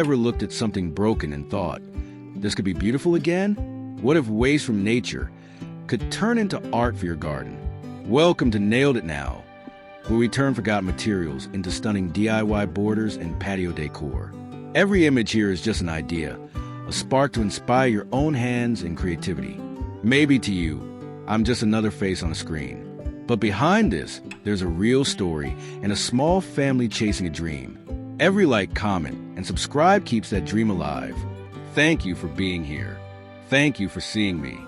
ever looked at something broken and thought, this could be beautiful again? What if waste from nature could turn into art for your garden? Welcome to Nailed It Now, where we turn forgotten materials into stunning DIY borders and patio decor. Every image here is just an idea, a spark to inspire your own hands and creativity. Maybe to you, I'm just another face on a screen. But behind this, there's a real story and a small family chasing a dream. Every like, comment, and subscribe keeps that dream alive. Thank you for being here. Thank you for seeing me.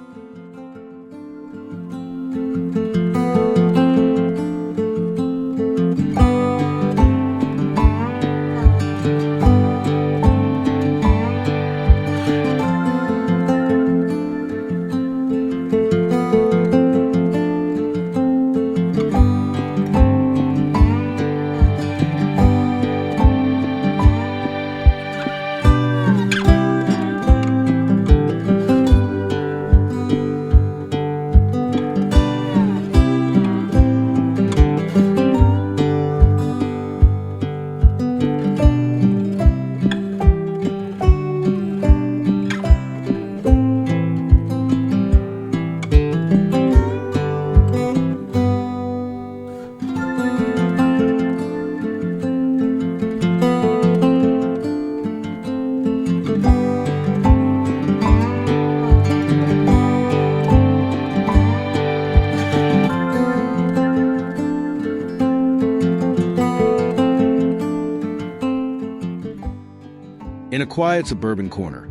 In a quiet suburban corner,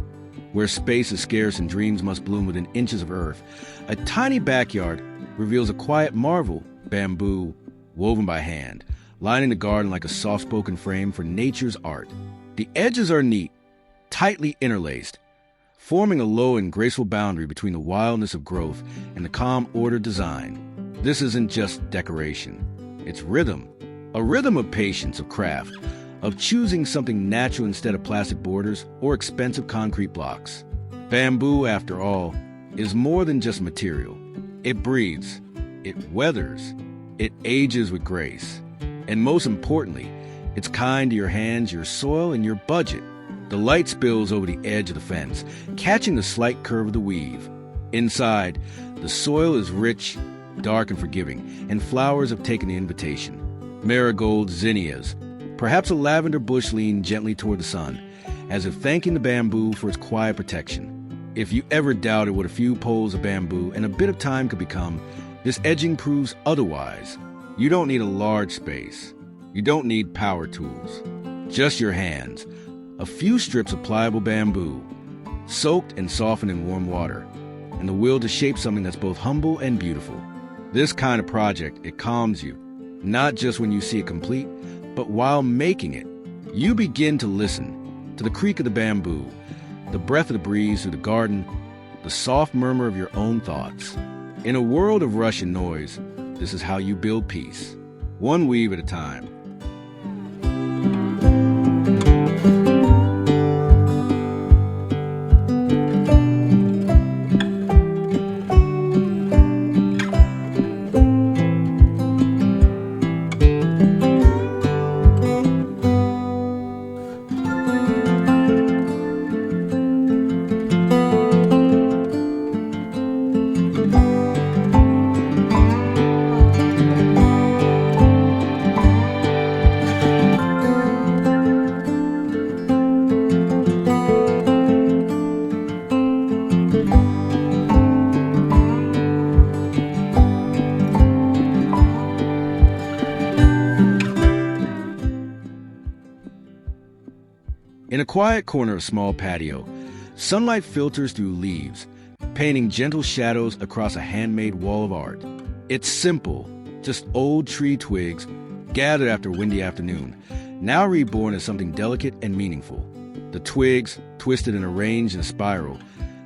where space is scarce and dreams must bloom within inches of earth, a tiny backyard reveals a quiet marvel, bamboo, woven by hand, lining the garden like a soft-spoken frame for nature's art. The edges are neat, tightly interlaced, forming a low and graceful boundary between the wildness of growth and the calm, ordered design. This isn't just decoration. It's rhythm, a rhythm of patience, of craft, of choosing something natural instead of plastic borders or expensive concrete blocks. Bamboo, after all, is more than just material. It breathes, it weathers, it ages with grace. And most importantly, it's kind to your hands, your soil, and your budget. The light spills over the edge of the fence, catching the slight curve of the weave. Inside, the soil is rich, dark, and forgiving, and flowers have taken the invitation. Marigolds, zinnias, perhaps a lavender bush leaned gently toward the sun, as if thanking the bamboo for its quiet protection. If you ever doubted what a few poles of bamboo and a bit of time could become, this edging proves otherwise. You don't need a large space. You don't need power tools. Just your hands, a few strips of pliable bamboo, soaked and softened in warm water, and the will to shape something that's both humble and beautiful. This kind of project, it calms you, not just when you see it complete, but while making it. You begin to listen to the creak of the bamboo, the breath of the breeze through the garden, the soft murmur of your own thoughts. In a world of rush and noise, this is how you build peace, one weave at a time. In a quiet corner of a small patio, sunlight filters through leaves, painting gentle shadows across a handmade wall of art. It's simple, just old tree twigs gathered after a windy afternoon, now reborn as something delicate and meaningful. The twigs, twisted and arranged in a spiral,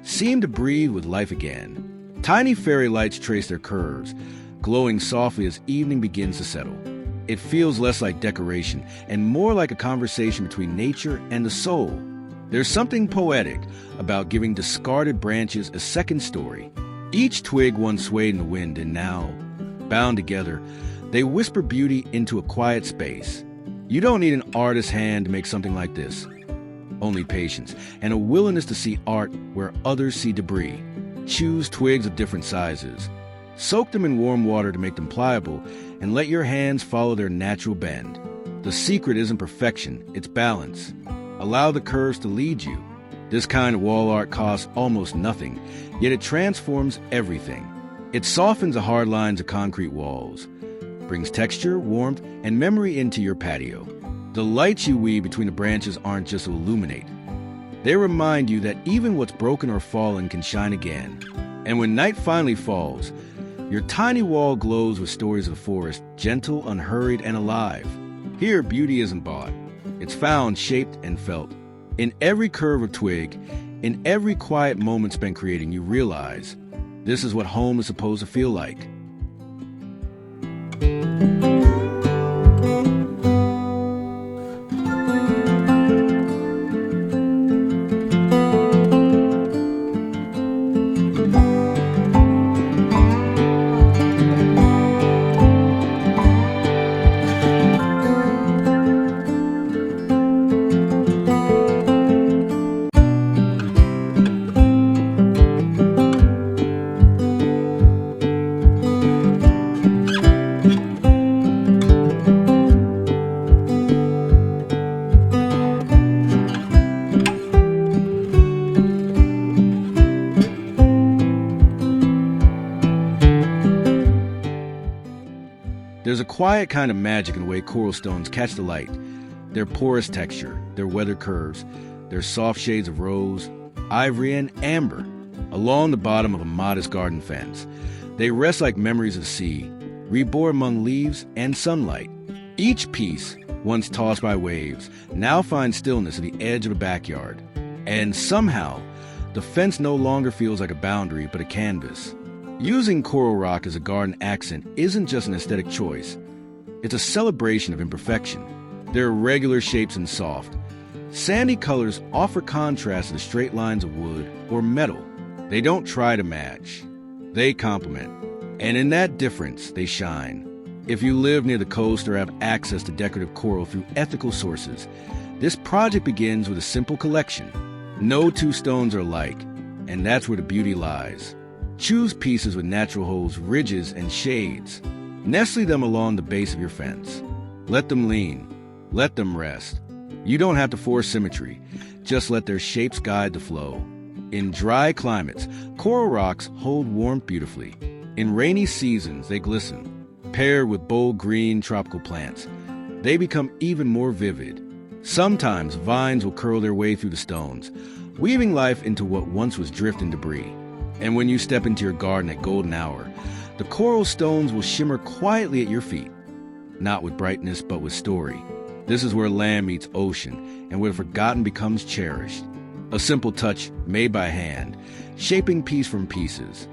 seem to breathe with life again. Tiny fairy lights trace their curves, glowing softly as evening begins to settle. It feels less like decoration and more like a conversation between nature and the soul. There's something poetic about giving discarded branches a second story. Each twig once swayed in the wind, and now, bound together, they whisper beauty into a quiet space. You don't need an artist's hand to make something like this. only patience, and a willingness to see art where others see debris. Choose twigs of different sizes. Soak them in warm water to make them pliable, and let your hands follow their natural bend. The secret isn't perfection, it's balance. Allow the curves to lead you. This kind of wall art costs almost nothing, yet it transforms everything. It softens the hard lines of concrete walls, brings texture, warmth, and memory into your patio. The lights you weave between the branches aren't just to illuminate. They remind you that even what's broken or fallen can shine again. And when night finally falls, your tiny wall glows with stories of the forest, gentle, unhurried, and alive. Here, beauty isn't bought. It's found, shaped, and felt. In every curve of twig, in every quiet moment spent creating, you realize this is what home is supposed to feel like. There's a quiet kind of magic in the way coral stones catch the light. Their porous texture, their weathered curves, their soft shades of rose, ivory, and amber along the bottom of a modest garden fence. They rest like memories of the sea, reborn among leaves and sunlight. Each piece, once tossed by waves, now finds stillness at the edge of the backyard. And somehow, the fence no longer feels like a boundary but a canvas. Using coral rock as a garden accent isn't just an aesthetic choice. It's a celebration of imperfection. Their irregular shapes and soft, sandy colors offer contrast to the straight lines of wood or metal. They don't try to match. They complement. And in that difference, they shine. If you live near the coast or have access to decorative coral through ethical sources, this project begins with a simple collection. No two stones are alike, and that's where the beauty lies. Choose pieces with natural holes, ridges, and shades. Nestle them along the base of your fence. Let them lean. Let them rest. You don't have to force symmetry. Just let their shapes guide the flow. In dry climates, coral rocks hold warmth beautifully. In rainy seasons, they glisten. Paired with bold green tropical plants, they become even more vivid. Sometimes vines will curl their way through the stones, weaving life into what once was drift and debris. And when you step into your garden at golden hour, the coral stones will shimmer quietly at your feet, not with brightness, but with story. This is where land meets ocean, and where the forgotten becomes cherished. A simple touch made by hand, shaping piece from pieces.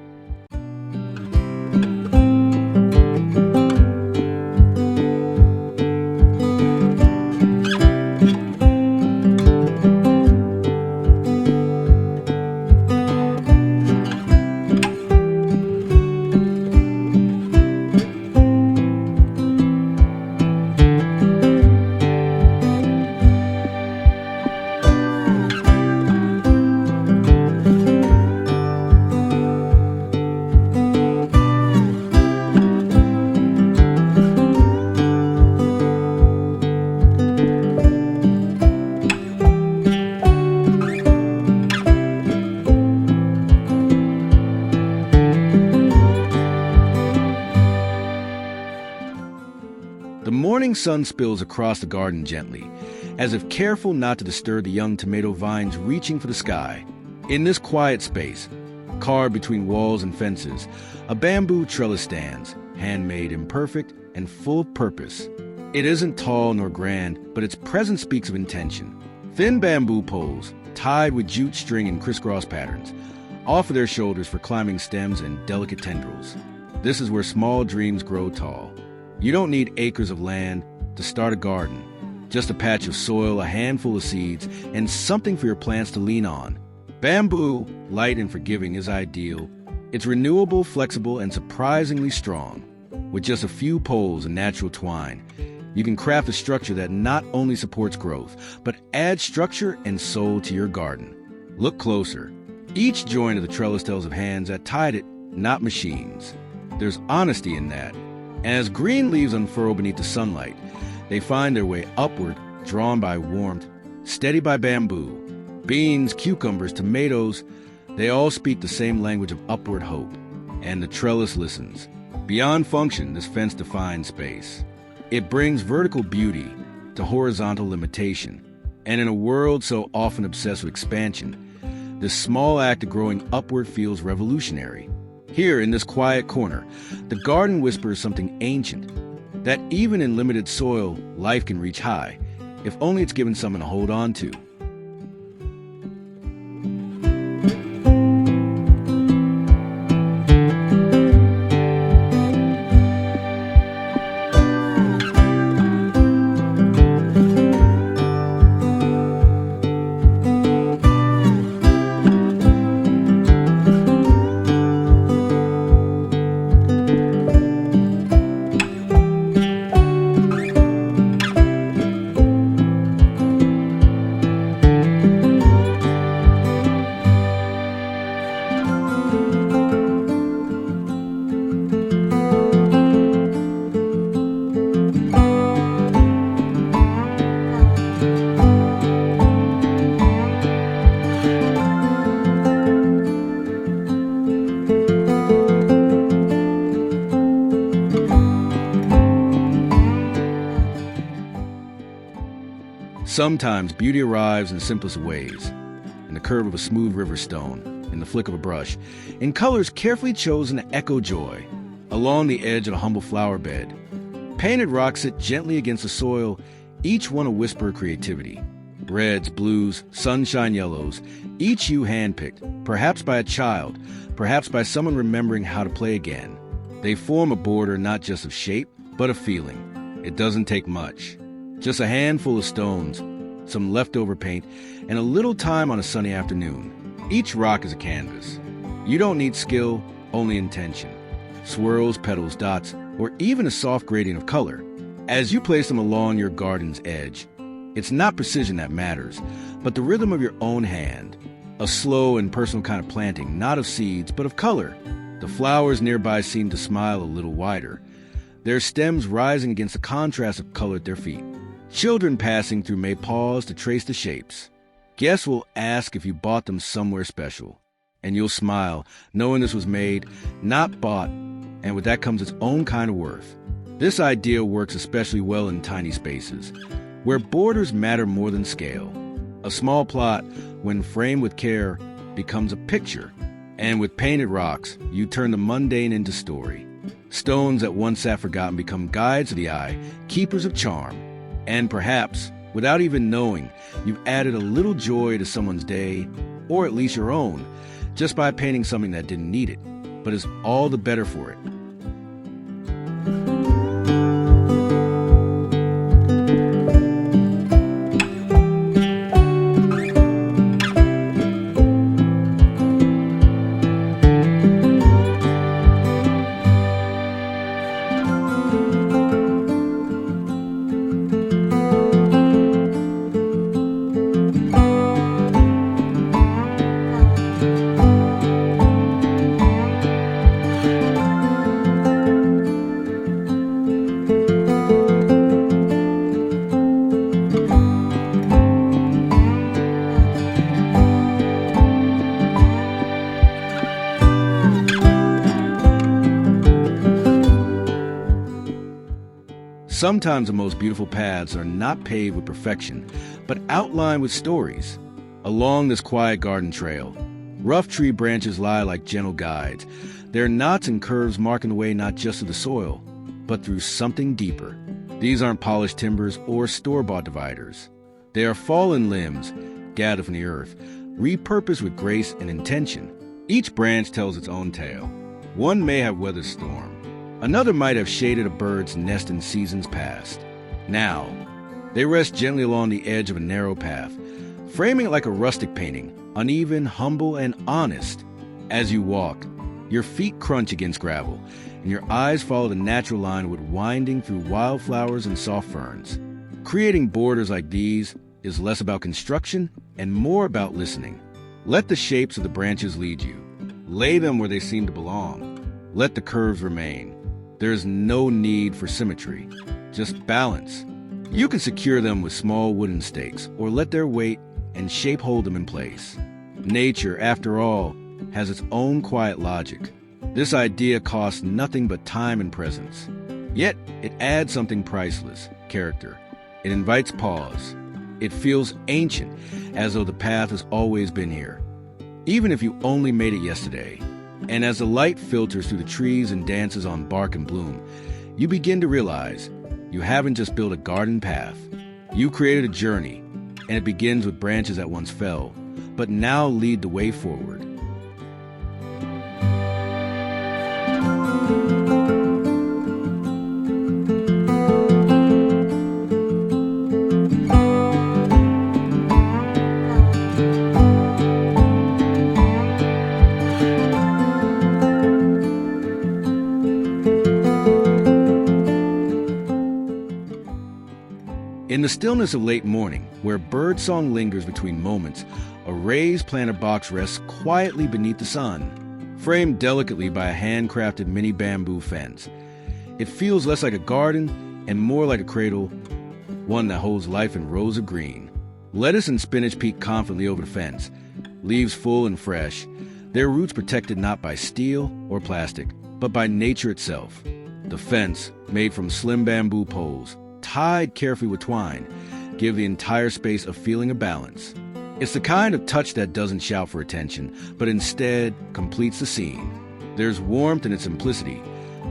The morning sun spills across the garden gently, as if careful not to disturb the young tomato vines reaching for the sky. In this quiet space, carved between walls and fences, a bamboo trellis stands, handmade, imperfect, and full of purpose. It isn't tall nor grand, but its presence speaks of intention. Thin bamboo poles, tied with jute string in crisscross patterns, offer their shoulders for climbing stems and delicate tendrils. This is where small dreams grow tall. You don't need acres of land to start a garden. Just a patch of soil, a handful of seeds, and something for your plants to lean on. Bamboo, light and forgiving, is ideal. It's renewable, flexible, and surprisingly strong. With just a few poles and natural twine, you can craft a structure that not only supports growth, but adds structure and soul to your garden. Look closer. Each joint of the trellis tells of hands that tied it, not machines. There's honesty in that. And as green leaves unfurl beneath the sunlight, they find their way upward, drawn by warmth, steady by bamboo. Beans, cucumbers, tomatoes, they all speak the same language of upward hope. And the trellis listens. Beyond function, this fence defines space. It brings vertical beauty to horizontal limitation. And in a world so often obsessed with expansion, this small act of growing upward feels revolutionary. Here, in this quiet corner, the garden whispers something ancient, that even in limited soil, life can reach high, if only it's given something to hold on to. Sometimes beauty arrives in the simplest ways, in the curve of a smooth river stone, in the flick of a brush, in colors carefully chosen to echo joy, along the edge of a humble flower bed. Painted rocks sit gently against the soil, each one a whisper of creativity. Reds, blues, sunshine yellows, each hue handpicked, perhaps by a child, perhaps by someone remembering how to play again. They form a border not just of shape, but of feeling. It doesn't take much. Just a handful of stones, some leftover paint, and a little time on a sunny afternoon. Each rock is a canvas. You don't need skill, only intention. Swirls, petals, dots, or even a soft gradient of color. As you place them along your garden's edge, it's not precision that matters, but the rhythm of your own hand. A slow and personal kind of planting, not of seeds, but of color. The flowers nearby seem to smile a little wider, their stems rising against the contrast of color at their feet. Children passing through may pause to trace the shapes. Guests will ask if you bought them somewhere special, and you'll smile, knowing this was made, not bought, and with that comes its own kind of worth. This idea works especially well in tiny spaces, where borders matter more than scale. A small plot, when framed with care, becomes a picture, and with painted rocks, you turn the mundane into story. Stones that once sat forgotten become guides of the eye, keepers of charm. And perhaps, without even knowing, you've added a little joy to someone's day, or at least your own, just by painting something that didn't need it, but is all the better for it. Sometimes the most beautiful paths are not paved with perfection, but outlined with stories. Along this quiet garden trail, rough tree branches lie like gentle guides, their knots and curves marking the way not just through the soil, but through something deeper. These aren't polished timbers or store-bought dividers. They are fallen limbs, gathered from the earth, repurposed with grace and intention. Each branch tells its own tale. One may have weathered storm. Another might have shaded a bird's nest in seasons past. Now, they rest gently along the edge of a narrow path, framing it like a rustic painting, uneven, humble, and honest. As you walk, Your feet crunch against gravel, and your eyes follow the natural line of it winding through wildflowers and soft ferns. Creating borders like these is less about construction and more about listening. Let the shapes of the branches lead you. Lay them where they seem to belong. Let the curves remain. There is no need for symmetry, just balance. You can secure them with small wooden stakes or let their weight and shape hold them in place. Nature, after all, has its own quiet logic. This idea costs nothing but time and presence. Yet, it adds something priceless, character. It invites pause. It feels ancient, as though the path has always been here, even if you only made it yesterday. And as the light filters through the trees and dances on bark and bloom, you begin to realize you haven't just built a garden path. You created a journey, and it begins with branches that once fell, but now lead the way forward. In the stillness of late morning, where birdsong lingers between moments, a raised planter box rests quietly beneath the sun, framed delicately by a handcrafted mini bamboo fence. It feels less like a garden and more like a cradle, one that holds life in rows of green. Lettuce and spinach peek confidently over the fence, leaves full and fresh, their roots protected not by steel or plastic, but by nature itself. The fence, made from slim bamboo poles, tied carefully with twine, give the entire space a feeling of balance. It's the kind of touch that doesn't shout for attention, but instead completes the scene. There's warmth in its simplicity,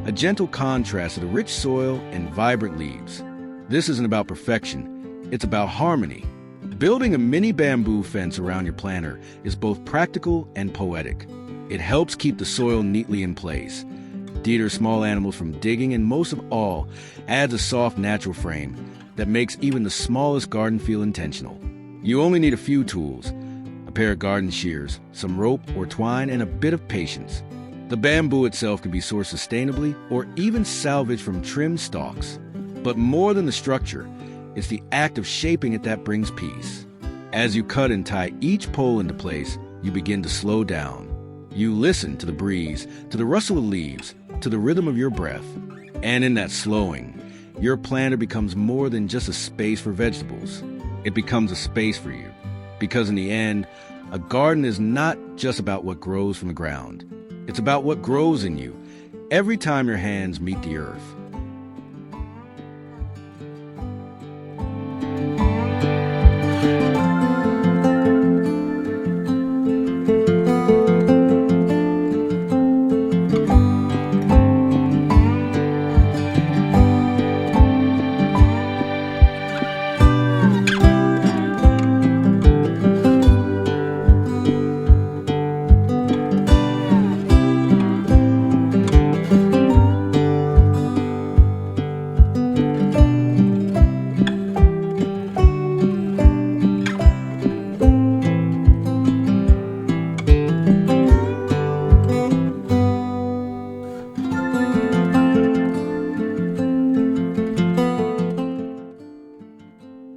a gentle contrast to the rich soil and vibrant leaves. This isn't about perfection, it's about harmony. Building a mini bamboo fence around your planter is both practical and poetic. It helps keep the soil neatly in place, deters small animals from digging, and most of all, adds a soft natural frame that makes even the smallest garden feel intentional. You only need a few tools, a pair of garden shears, some rope or twine, and a bit of patience. The bamboo itself can be sourced sustainably or even salvaged from trimmed stalks. But more than the structure, it's the act of shaping it that brings peace. As you cut and tie each pole into place, you begin to slow down. You listen to the breeze, to the rustle of leaves, to the rhythm of your breath. And in that slowing, your planter becomes more than just a space for vegetables. It becomes a space for you. Because in the end, a garden is not just about what grows from the ground. It's about what grows in you every time your hands meet the earth.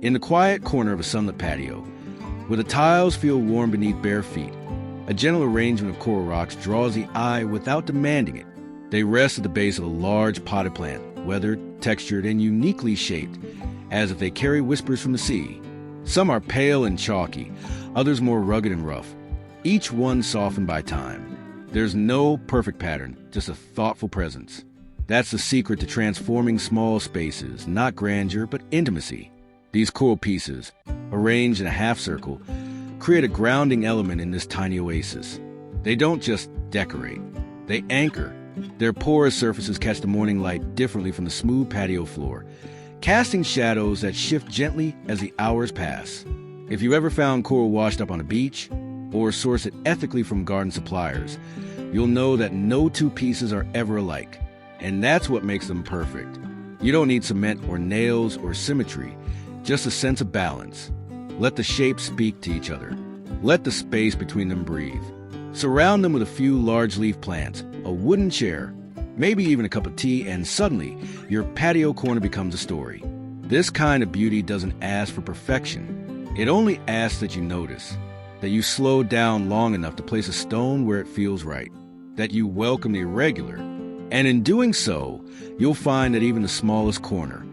In the quiet corner of a sunlit patio, where the tiles feel warm beneath bare feet, a gentle arrangement of coral rocks draws the eye without demanding it. They rest at the base of a large potted plant, weathered, textured, and uniquely shaped, as if they carry whispers from the sea. Some are pale and chalky, others more rugged and rough, each one softened by time. There's no perfect pattern, just a thoughtful presence. That's the secret to transforming small spaces, not grandeur, but intimacy. These coral pieces, arranged in a half circle, create a grounding element in this tiny oasis. They don't just decorate, they anchor. Their porous surfaces catch the morning light differently from the smooth patio floor, casting shadows that shift gently as the hours pass. If you ever found coral washed up on a beach, or sourced it ethically from garden suppliers, you'll know that no two pieces are ever alike, and that's what makes them perfect. You don't need cement or nails or symmetry, just a sense of balance. Let the shapes speak to each other. Let the space between them breathe. Surround them with a few large leaf plants, a wooden chair, maybe even a cup of tea, and suddenly your patio corner becomes a story. This kind of beauty doesn't ask for perfection. It only asks that you notice, that you slow down long enough to place a stone where it feels right, that you welcome the irregular. And in doing so, you'll find that even the smallest corner,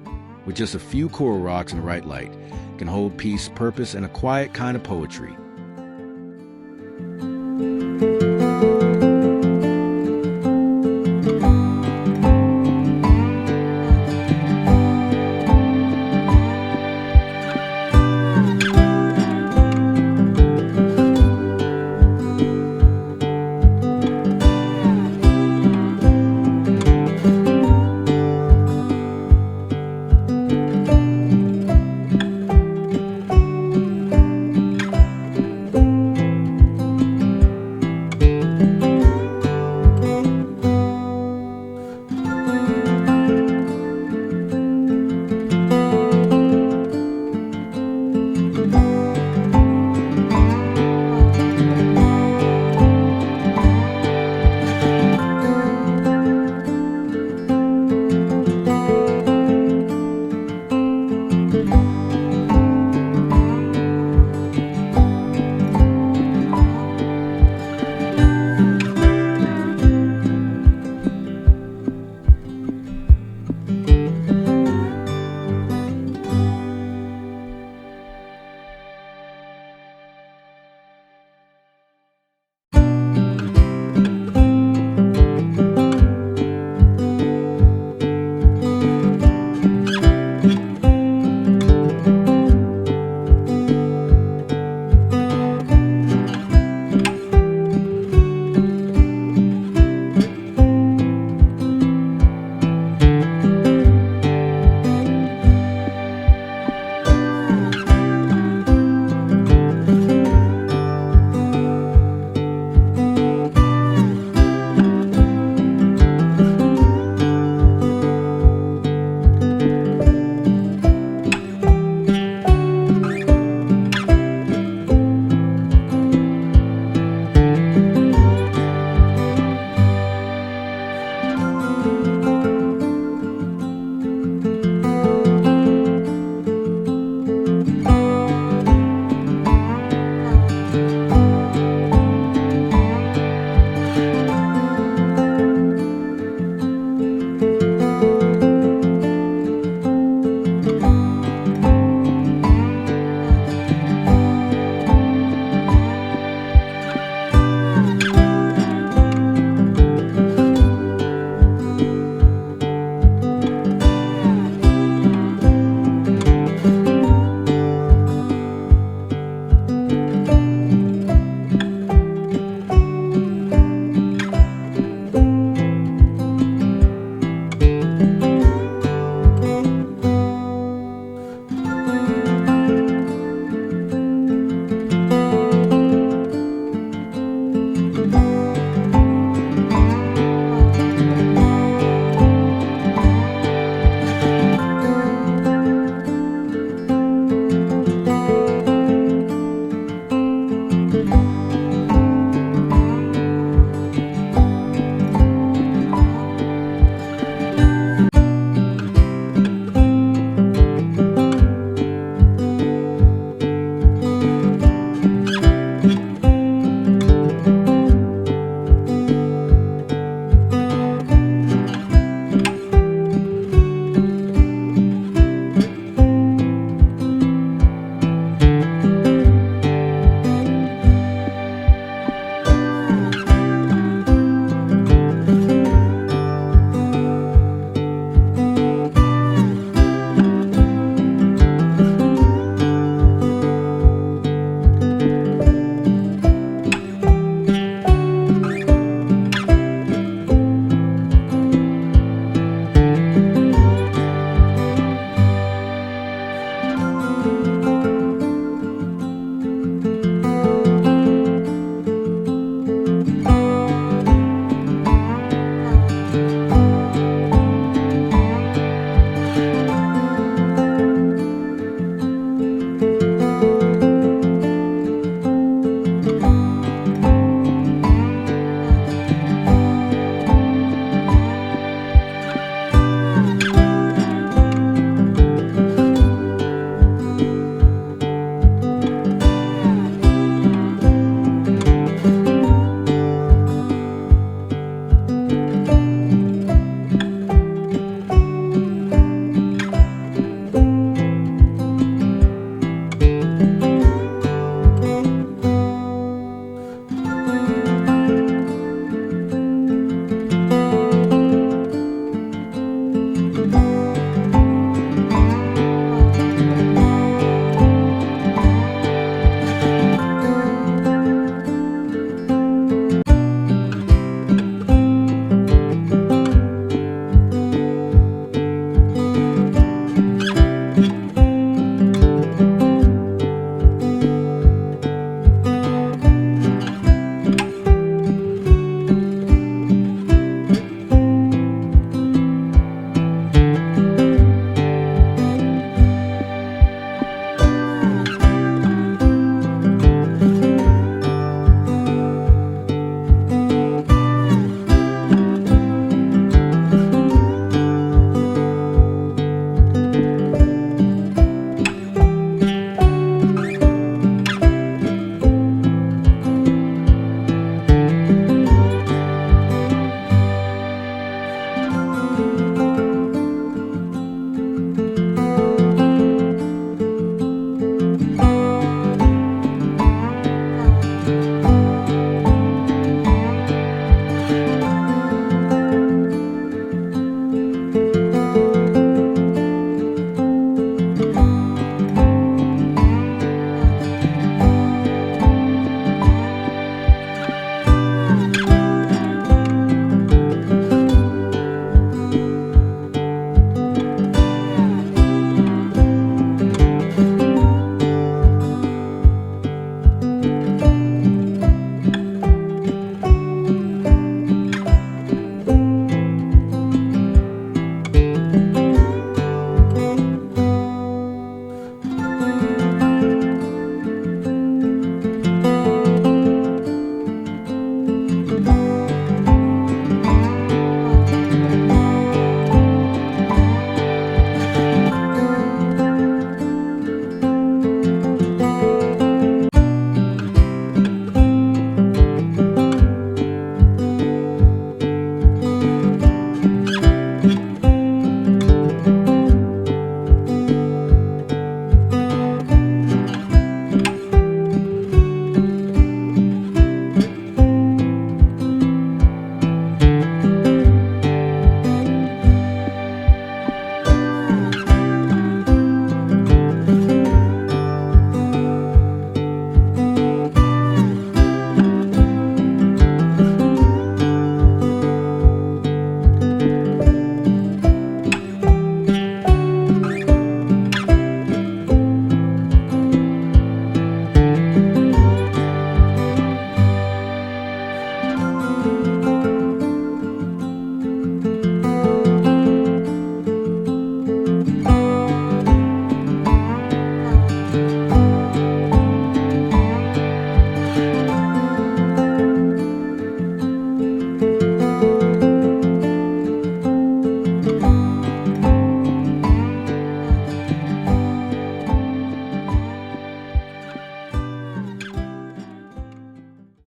with just a few coral rocks and the right light, can hold peace, purpose, and a quiet kind of poetry.